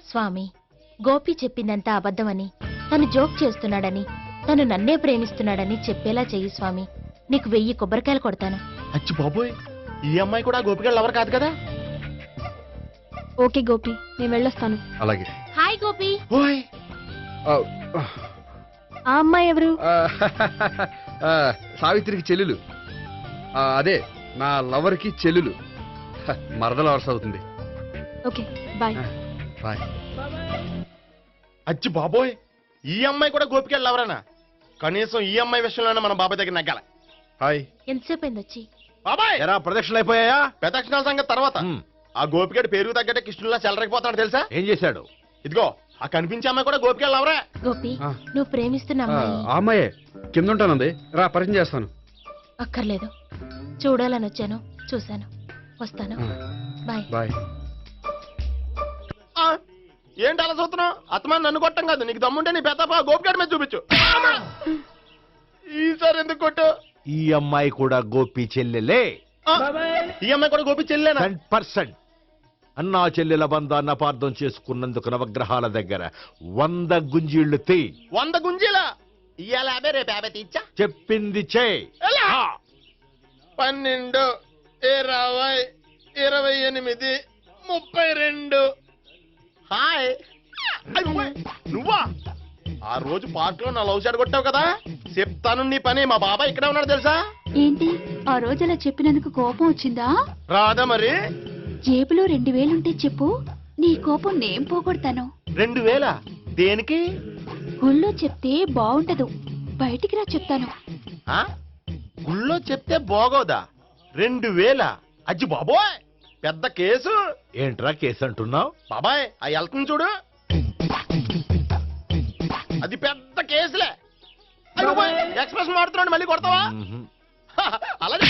స్వామి, గోపి చెప్పిందంతా అబద్ధమని, తను జోక్ చేస్తున్నాడని, తను నన్నే ప్రేమిస్తున్నాడని చెప్పేలా చెయ్యి స్వామి. నీకు 1000 కొబ్బరికాయలు కొడతాను. అచ్చి బాబోయ్, ఈ అమ్మాయి కూడా గోపికలు ఎవరు కాదు కదా? ఓకే గోపి, నేను వెళ్ళొస్తాను. అలాగే. హాయ్ గోపి. ఓయ్ ఆ అమ్మాయి ఎవరు? సావిత్రికి చెల్లెలు. అదే నా లవర్కి చెల్లెలు. మరద లవర్స్ అవుతుంది. Okay bye. బాయ్. అచ్చి బాబోయ్, ఈ అమ్మాయి కూడా గోపికలు ఎవరనా? కనీసం ఈ అమ్మాయి విషయంలోనే మన బాబాయ్ దగ్గర నగ్గాల. హాయ్. ఎంతసేపు అయింది వచ్చి? బాబాయ్, ఎరా ప్రదక్షిణలు అయిపోయాయా? ప్రదక్షిణాల సంగతి తర్వాత. ఆ గోపికడు పేరు తగ్గట్టే కృష్ణులా చెలరైపోతాడు తెలుసా? ఏం చేశాడు? ఇదిగో ఆ కనిపించే అమ్మాయి కూడా గోపికలు ఎవరా? గోపి, నువ్వు ప్రేమిస్తున్న అమ్మాయి అమ్మాయే కింద ఉంటానంది. రా పరిచయం చేస్తాను. అక్కర్లేదు, చూడాలని వచ్చాను, చూశాను, వస్తాను. బాయ్. బాయ్. ఏంటి అలా చూస్తున్నావు? అత్తమాని నన్ను కొట్టం కాదు, నీకు దమ్ముంటే నీ పెద్ద గోపికడి మీద చూపించు. ఈసారి ఎందుకు కొట్టు? ఈ అమ్మాయి కూడా గోపి చెల్లెలే. ఈ అమ్మాయి కూడా గోపి చెల్లేనా? 10%. అన్నా చెల్లెల బంధాన్ని అపార్థం చేసుకున్నందుకు నవగ్రహాల దగ్గర 100 గుంజీళ్లు తీ. 100 గుంజీలా? ఇవాళ 50, రేపు 50 తీచ్చా. చెప్పింది చే. 12, 20, 28, 32. హాయ్. నువ్వా? ఆ రోజు పార్క్ లో నా లవ్ షాట్ కొట్టావు కదా, చెప్తాను నీ పని. మా బాబాయ్ ఇక్కడే ఉన్నాడు తెలుసా? ఏంటి ఆ రోజు అలా చెప్పినందుకు కోపం వచ్చిందా? రాదా మరి? జేబులో 2000 ఉంటే చెప్పు, నీ కోపం నేను పోగొడతాను. 2000? దేనికి? గుళ్ళో చెప్తే బాగుంటదు, బయటికి రా చెప్తాను. ఆ? గుళ్ళో చెప్తే బాగోదా? 2000? అజ్జి బాబోయ్, పెద్ద కేసు. ఏంట్రా కేసు అంటున్నావు? బాబాయ్ ఆ వెళ్తుంది చూడు, అది పెద్ద కేసులే. ఎక్స్ప్రెస్ మాడుతున్నాడు, మళ్ళీ కొడతావా? అలాగే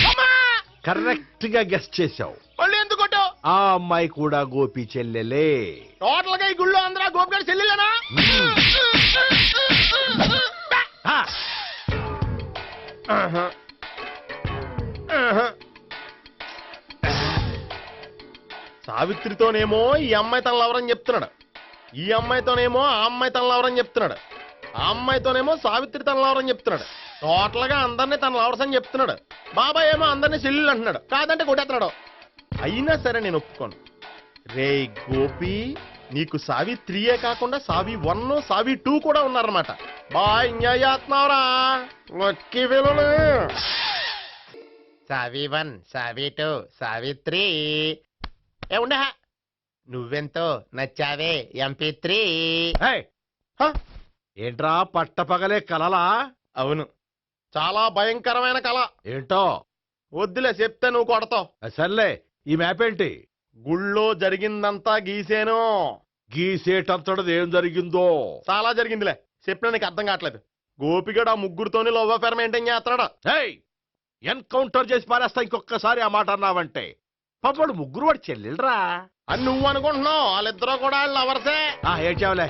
కరెక్ట్ గా గెస్ట్ చేశావు. మళ్ళీ ఎందుకు కొట్టావు? ఆ అమ్మాయి కూడా గోపి చెల్లెలే. టోటల్ గా ఈ గుళ్ళో అందరూ గోపిగారి చెల్లెలేనా? సావిత్రితోనేమో ఈ అమ్మాయి తన లవరని చెప్తున్నాడు, ఈ అమ్మాయితోనేమో ఆ అమ్మాయి తన లవరని చెప్తున్నాడు, ఆ అమ్మాయితోనేమో సావిత్రి తన లవరని చెప్తున్నాడు. టోటల్ గా అందరినీ తన లవర్స్ అని చెప్తున్నాడు. బాబాయ్ ఏమో అందరినీ చెల్లెలు అంటున్నాడు, కాదంటే కొట్టేస్తున్నాడు. అయినా సరే నేను ఒప్పుకోను. రే గోపి, నీకు సావిత్రియే కాకుండా సావి 1, సావి 2 కూడా ఉన్నారన్నమాట. బాయ్ ఎంజాయ్ చేస్తున్నావురా లక్కీ పిల్లలు. సావి 1, సావి 2, సావిత్రి. ఏ ఉండే, నువ్వెంతో నచ్చావే MP3. ఏంట్రా పట్టపగలే కలలా? అవును, చాలా భయంకరమైన కళ. ఏంటో వద్దులే, చెప్తే నువ్వు కొడతావు. సర్లే, ఈ మ్యాప్ ఏంటి? గుళ్ళో జరిగిందంతా గీసేను. గీసేటంతటది ఏం జరిగిందో? చాలా జరిగిందిలే, చెప్పినా నీకు అర్థం కావట్లేదు. గోపిగడు ఆ ముగ్గురుతోని లవ్ అఫేర్ మెయింటైన్ చేస్తున్నాడు. ఎన్కౌంటర్ చేసి పారేస్తా ఇంకొకసారి ఆ మాట అన్నావంటే. పాపడు ముగ్గురు వాడు చెల్లెలరా అని నువ్వు అనుకుంటున్నావు, వాళ్ళిద్దరూ కూడా లవర్సే. ఏడ్చావులే.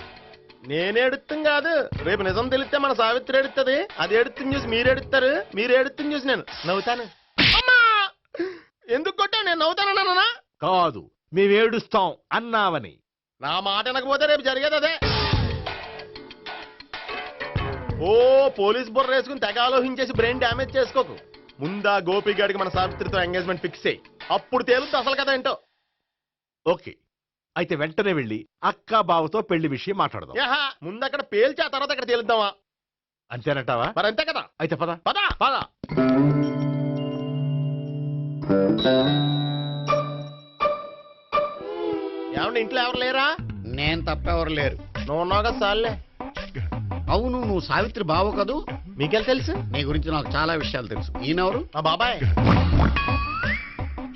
నేనేడుతుంది కాదు, రేపు నిజం తెలిస్తే మన సావిత్రి ఎడుతుంది. అది ఎడుతుంది చూసి మీరు ఎడుతారు, మీరు ఎడుతుంది చూసి నేను నవ్వుతాను. అమ్మా, ఎందుకు కొట్టా? నేను నవ్వుతానన్నా? కాదు, మేమేడుస్తాం అన్నావని. నా మాట వినకపోతే రేపు జరిగేది అదే. ఓ పోలీస్ బుర్ర వేసుకుని తెగ ఆలోచించేసి బ్రెయిన్ డ్యామేజ్ చేసుకోకు. ముందా గోపిగాడికి మన సావిత్రితో ఎంగేజ్మెంట్ ఫిక్స్ అయ్యి, అప్పుడు తేలుతుంది అసలు కదా ఏంటో. ఓకే, అయితే వెంటనే వెళ్ళి అక్క బావతో పెళ్లి విషయం మాట్లాడదాం. ముందు అక్కడ పేల్చి ఆ తర్వాత అక్కడ తేలుద్దామా? అంతేనంటావా? మరి అంతే కదా. అయితే పద పద పద. ఏమండి, ఇంట్లో ఎవరు లేరా? నేను తప్పెవరు లేరు. నువ్వు ఉన్నావు కదా సార్లే. అవును, నువ్వు సావిత్రి బావ కదూ? మీకెళ్ళి తెలుసు? నీ గురించి నాకు చాలా విషయాలు తెలుసు. ఈయనెవరు? మా బాబాయ్.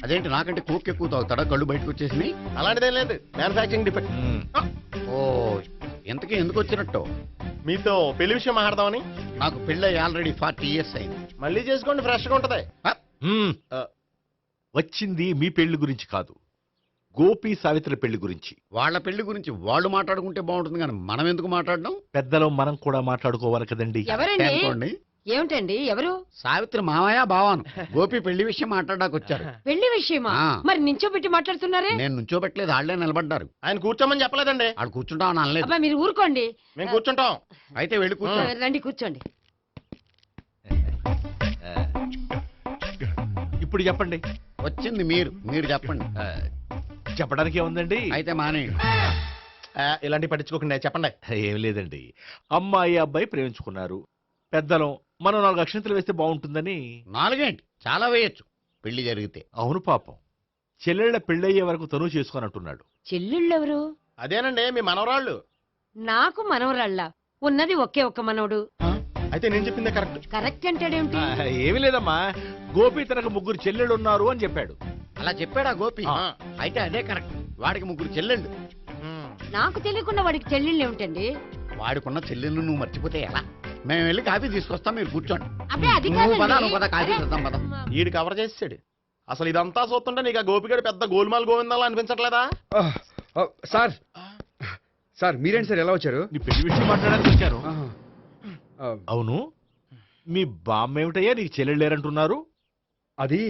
అదేంటి, నాకంటే కోక్ ఎక్కువ తాగుతాడా? కళ్ళు బయటకు వచ్చేసి? అలాంటిదేం లేదు, మ్యానుఫాక్చరింగ్ డిఫెక్ట్. ఓ, ఇంతకీ ఎందుకు వచ్చినట్టు? మీతో పెళ్లి విషయం మాట్లాడదామని. నాకు పెళ్ళి ఆల్రెడీ 40 years అయింది. మళ్ళీ చేసుకోండి, ఫ్రెష్ గా ఉంటది. వచ్చింది మీ పెళ్లి గురించి కాదు, గోపి సావిత్రి పెళ్లి గురించి. వాళ్ళ పెళ్లి గురించి వాళ్ళు మాట్లాడుకుంటే బాగుంటుంది, కానీ మనం ఎందుకు మాట్లాడడం? పెద్దలో మనం కూడా మాట్లాడుకోవాలి కదండి. అనుకోండి. ఏమిటండి ఎవరు? సావిత్రి మామయ్య బావాను గోపి పెళ్లి విషయం మాట్లాడడానికి వచ్చారు. పెళ్లి విషయమా? ఆ. మరి నించోబెట్టి మాట్లాడుతున్నారే? నేను నుంచోబెట్టలేదు, వాళ్ళే నిలబడ్డారు. ఆయన కూర్చోమని చెప్పలేదండి. వాళ్ళు కూర్చుంటామని అనలేదు. అబ్బా మీరు ఊరుకోండి. మేము కూర్చుంటాం. అయితే వెళ్ళి కూర్చో. రండి కూర్చోండి. ఇప్పుడు చెప్పండి. వచ్చింది మీరు చెప్పండి. చెప్పడానికి ఏముందండి? అయితే మానేయండి. ఇలాంటి పట్టించుకోకుండా చెప్పండి. ఏం లేదండి. అమ్మాయి అబ్బాయి ప్రేమించుకున్నారు. పెద్దలం మనం 4 అక్షంతలు వేస్తే బాగుంటుందని. 4 చాలా వేయొచ్చు పెళ్లి జరిగితే. అవును పాపం, చెల్లెళ్ళ పెళ్ళయ్యే వరకు తను చేసుకోనంటున్నాడు. చెల్లెళ్ళెవరు? అదేనండి మీ మనవరాళ్ళు. నాకు మనవరాళ్ళ ఉన్నది ఒకే ఒక్క మనవడు. అయితే నేను చెప్పిందే కరెక్ట్. కరెక్ట్ అంటాడేమిటి? ఏమి లేదమ్మా, గోపి తనకు 3 చెల్లెళ్ళు ఉన్నారు అని చెప్పాడు. అలా చెప్పాడా గోపి? ఆ. అయితే అదే కరెక్ట్. వాడికి 3 చెల్లెళ్ళు. నాకు తెలియకుండా వాడికి చెల్లెళ్ళు ఏమిటండి? వాడికున్న చెల్లెళ్ళు నువ్వు మర్చిపోతే ఎలా? మేము వెళ్ళి కాఫీ తీసుకొస్తాం, మీరు కూర్చోండి. అబ్బే అది నువ్వు పద, కాదండి. నువ్వు పద, కాఫీ చేద్దాం పద. ఈడు కవర్ చేసాడు. అసలు ఇదంతా చూస్తుంటే నీకు ఆ గోపిగడు పెద్ద గోల్మాల్ గోవిందాలు అనిపించట్లేదా? సార్ సార్ మీరేంటి సార్ ఎలా వచ్చారు? నీ పెళ్లి విషయం మాట్లాడడానికి వచ్చాను. ఆహా. ఆ, అవును, మీ బామ్మ ఏమిటయ్యా నీకు చెల్లెళ్ళు లేరంటున్నారు? అది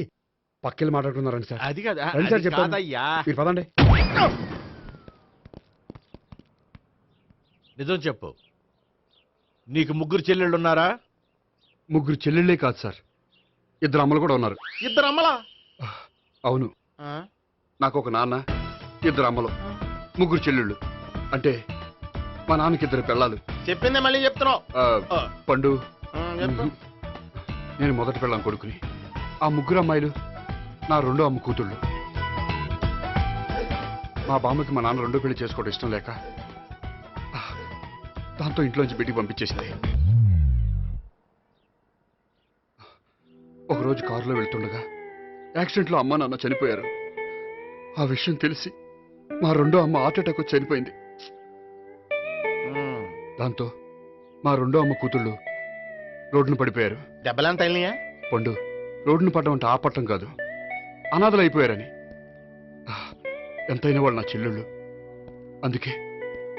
పక్కెళ్ళి మాట్లాడుకున్నారండి సార్. అది కాదు, రండి సార్ అది చెప్తాను. కాదయ్యా. మీరు పదండి. నిజం చెప్పు, నీకు 3 చెల్లెళ్ళు ఉన్నారా? 3 చెల్లెళ్ళే కాదు సార్, 2 అమ్మలు కూడా ఉన్నారు. ఇద్దరు అమ్మలా? అవును, నాకు ఒక నాన్న, 2 అమ్మలు, 3 చెల్లెళ్ళు. అంటే మా నాన్నకి 2 పిల్లలు. చెప్పిందే మళ్ళీ చెప్తున్నావు. పండు, చెప్పు. నేను మొదటి పెళ్ళాం కొడుకుని. ఆ 3 అమ్మాయిలు నా 2వ అమ్మ కూతుళ్ళు. మా బామ్మకి మా నాన్న 2వ పెళ్లి చేసుకోవడం ఇష్టం లేక దాంతో ఇంట్లోంచి బిడ్డికి పంపించేసింది. ఒకరోజు కారులో వెళ్తుండగా యాక్సిడెంట్లో అమ్మ నాన్న చనిపోయారు. ఆ విషయం తెలిసి మా 2వ అమ్మ హార్ట్ అటాక్ వచ్చి చనిపోయింది. దాంతో మా 2వ అమ్మ కూతుళ్ళు రోడ్డును పడిపోయారు. దెబ్బలంత తగిలినాయా? పండు, రోడ్డును పడ్డం అంటే ఆపట్టం కాదు, అనాథలు అయిపోయారని. ఎంతైనా వాళ్ళు నా చెల్లెళ్ళు. అందుకే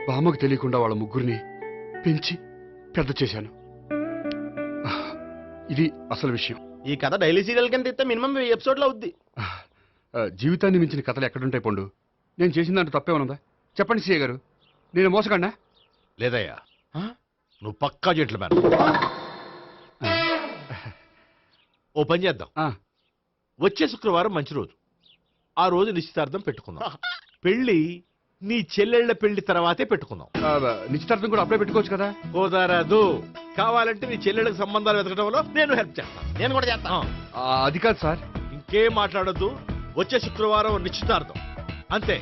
బామ్మకు తెలియకుండా వాళ్ళ 3 పెంచి పెద్ద చేశాను. ఇది అసలు విషయం. ఈ కథ డైలీ సీరియల్ కింద ఇస్తే మినిమం 1000 ఎపిసోడ్లు అవుద్ది. జీవితాన్ని మించిన కథలు ఎక్కడుంటాయి పండు? నేను చేసిన దాంట్లో తప్పేమనుందా? చెప్పండి సీఏ గారు, నేను మోసగండా? లేదయ్యా, నువ్వు పక్కా జెంట్లమ్యాన్. ఓ పని చేద్దాం, వచ్చే శుక్రవారం మంచి రోజు. ఆ రోజు నిశ్చితార్థం పెట్టుకుందాం. పెళ్లి నీ చెల్లెళ్ల పెళ్లి తర్వాతే పెట్టుకుందాం. నిశ్చితార్థం కూడా అప్పుడే పెట్టుకోవచ్చు కదా? కుదరదు. కావాలంటే నీ చెల్లెళ్ళకి సంబంధాలు వెతకడంలో నేను హెల్ప్ చేస్తాను. నేను కూడా చేస్తాను. అది కాదు సార్. ఇంకేం మాట్లాడొద్దు. వచ్చే శుక్రవారం నిశ్చితార్థం, అంతే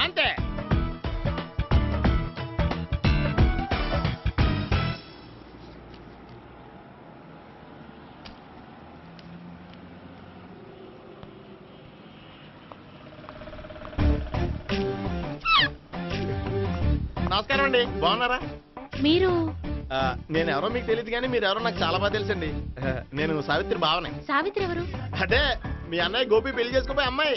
అంతే. నమస్కారం అండి, బాగున్నారా? మీరు నేను ఎవరో మీకు తెలియదు కానీ మీరు ఎవరో నాకు చాలా బాగా తెలుసండి. నేను సావిత్రి బావనే. సావిత్రి ఎవరు? అంటే మీ అన్నయ్య గోపి పెళ్లి చేసుకోపోయి అమ్మాయి.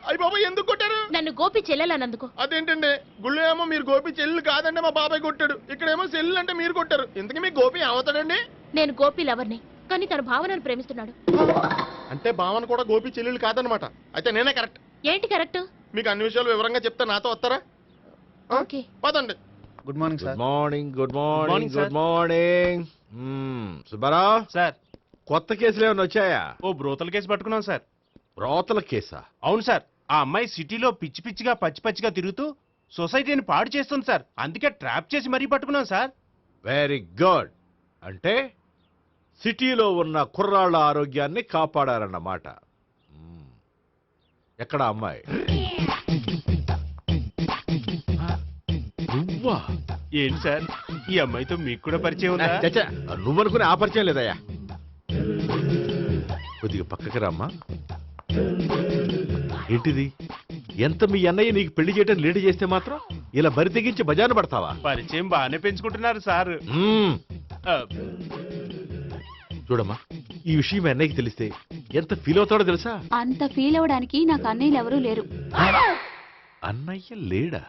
అయ్యి బాబాయ్ ఎందుకు కొట్టారు? నన్ను గోపి చెల్లెలన్నందుకు. అదేంటండి, గుళ్ళు ఏమో మీరు గోపి చెల్లు కాదంటే మా బాబాయ్ కొట్టాడు, ఇక్కడేమో చెల్లు అంటే మీరు కొట్టారు. ఇంతకీ మీ గోపి ఏమవుతాడండి? నేను గోపి లవర్ని, కానీ తన భావనను ప్రేమిస్తున్నాడు. అంటే భావన కూడా గోపి చెల్లెలు కాదనమాట. అయితే నేనే కరెక్ట్. ఏంటి కరెక్ట్? మీకు అన్ని విషయాలు వివరంగా చెప్తే నాతో వస్తారా? ఓకే. పదండి. Good morning good morning. Good morning. Good morning. Subbarao sir, కొత్త కేసులు ఏమైనా వచ్చాయా? ఓ బ్రోతల కేసు పట్టుకున్నాం సార్. రోతల కేసా? అవును సార్, ఆ అమ్మాయి సిటీలో పిచ్చి పిచ్చిగా పచ్చి పచ్చిగా తిరుగుతూ సొసైటీని పాడు చేస్తుంది సార్. అందుకే ట్రాప్ చేసి మరీ పట్టుకున్నాం సార్. Very good. అంటే సిటీలో ఉన్న కుర్రాళ్ళ ఆరోగ్యాన్ని కాపాడారన్నమాట. ఎక్కడ అమ్మాయి? నువ్వా? ఏంటి సార్, ఈ అమ్మాయితో మీకు కూడా పరిచయం ఉందా? చచ్చా, నువ్వనుకునే ఆ పరిచయం లేదయ్యా. కొద్దిగా పక్కకి రామ్మా. ఏంటిది? ఎంత మీ అన్నయ్య నీకు పెళ్లి చేయడం లేట్ చేస్తే మాత్రం ఇలా బరి తెగించి బజారు పడతావా? పరిచయం బాగానే పెంచుకుంటున్నారు సార్. చూడమ్మా, ఈ విషయం మీ అన్నయ్యకి తెలిస్తే ఎంత ఫీల్ అవుతాడో తెలుసా? అంత ఫీల్ అవడానికి నాకు అన్నయ్యలు ఎవరూ లేరు. అన్నయ్య లేడా?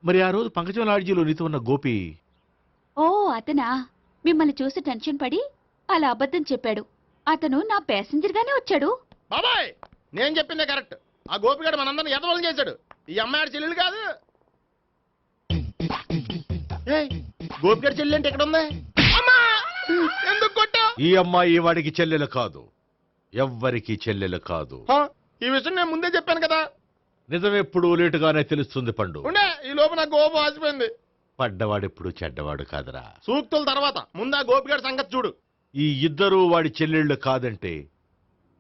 మరి ఆ రోజు పంకజం లాడ్జీలో నీతో ఉన్న గోపి? ఓ అతనా? మిమ్మల్ని చూసి టెన్షన్ పడి అలా అబద్ధం చెప్పాడు. అతను నా ప్యాసింజర్ గానే వచ్చాడు. బాబాయ్ నేను చెప్పిందే కరెక్ట్. ఆ గోపిగాడు మనందరిని ఎదవలం చేశాడు. ఈ అమ్మాయి ఆడి చెల్లెలు కాదు. ఏయ్, గోపిగాడి చెల్లెలు అంటే ఎక్కడ ఉంది? అమ్మా! ఎందుకు కొట్టావ్? ఈ అమ్మాయి వాడికి చెల్లెలు కాదు, ఎవ్వరికి చెల్లెలు కాదు. హ, ఈ విషయం నేను ముందే చెప్పాను కదా. నిజమెప్పుడు లేటుగానే తెలుస్తుంది పండు. ఉండే ఈ లోపు నాకు గోపు ఆసిపోయింది. పడ్డవాడెప్పుడు చెడ్డవాడు కాదురా. సూక్తుల తర్వాత ముందు ఆ గోపిగాడి సంగతి చూడు. ఈ ఇద్దరూ వాడి చెల్లెళ్ళు కాదంటే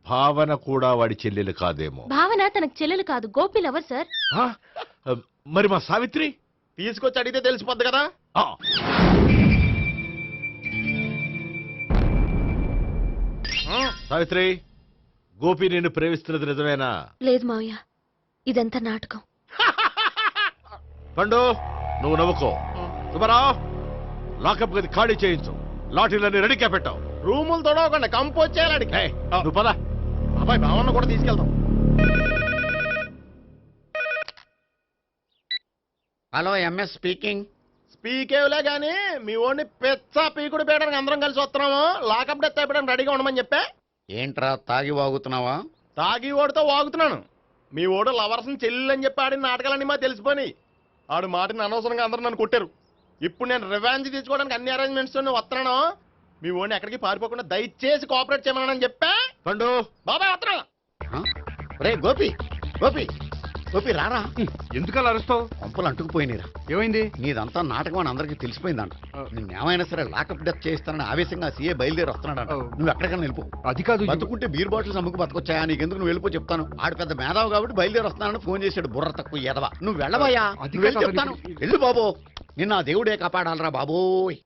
భావన కూడా వాడి చెల్లెలు కాదేమో. భావన తనకు చెల్లెలు కాదు, గోపి లవర్ సార్. ఆ? మరి మా సావిత్రి? తీసుకొచ్చి అడిగితే తెలిసిపోద్ది కదా. ఆ. సావిత్రి, గోపి నేను ప్రేమిస్తున్నది నిజమేనా? లేదు మావయ్య, ఇదంతా నాటకం. పండు నువ్వు నవ్వుకో. సుబ్బారావు, లాకప్ గది ఖాళీ చేయించు. లాఠీలన్నీ రెడీగా పెట్టావు. రూములు తొడవకుండా కంపోజ్ చేయాలి అడిగి. ఏయ్, నువ్వు పద. అబ్బాయి భావన కూడా తీసుకెళ్తాం. Hello MS speaking. స్పీకేవ్లే గానీ మీ ఓడిని పెచ్చ పీకుడు పేయడానికి అందరం కలిసి వస్తున్నాము. లాకప్ డెత్ అయిపోయడానికి రెడీగా ఉండమని చెప్పే. ఏంట్రా తాగి వాగుతున్నావా? తాగి ఓడితో వాగుతున్నాను. మీ ఓడు లవర్స్ని చెల్లెలని చెప్పి ఆడిన నాటకాలన్నీ మా తెలిసిపోయి ఆడు మాటని అనవసరంగా అందరూ నన్ను కొట్టారు. ఇప్పుడు నేను రివెంజ్ తీసుకోవడానికి అన్ని అరేంజ్మెంట్స్ వస్తున్నాను. మీ ఓడిని ఎక్కడికి పారిపోకుండా దయచేసి కోఆపరేట్ చేయమని చెప్పా. పండు బాబాయ్ వస్తున్నాను. రే గోపి, గోపి, గోపి రారా. ఎందుకలా అరుస్తావు? పంపులు అంటుకుపోయినరా. ఏమైంది? నీదంతా నాటకం అని అందరికీ తెలిసిపోయిందంట. నిన్నేమైనా సరే లాకప్ డెత్ చేస్తానని ఆవేశంగా సీఏ బయలుదేరి వస్తున్నాడంట. నువ్వు ఎక్కడికైనా వెళ్ళిపో. అది కాదు. బతుకుంటే బీర్ బాటిల్స్ అమ్ముకు బతకొచ్చాయా? నీకెందుకు, నువ్వు వెళ్ళిపో చెప్తాను. ఆడు పెద్ద మేధావు కాబట్టి బయలుదేరి వస్తానని ఫోన్ చేశాడు. బుర్ర తక్కువ ఎదవా. నువ్వు వెళ్ళబోయా? అది నువ్వు వెళ్ళి కాదు చెప్తాను. వెళ్ళు బాబో. నిన్న ఆ దేవుడే కాపాడాలరా బాబోయ్.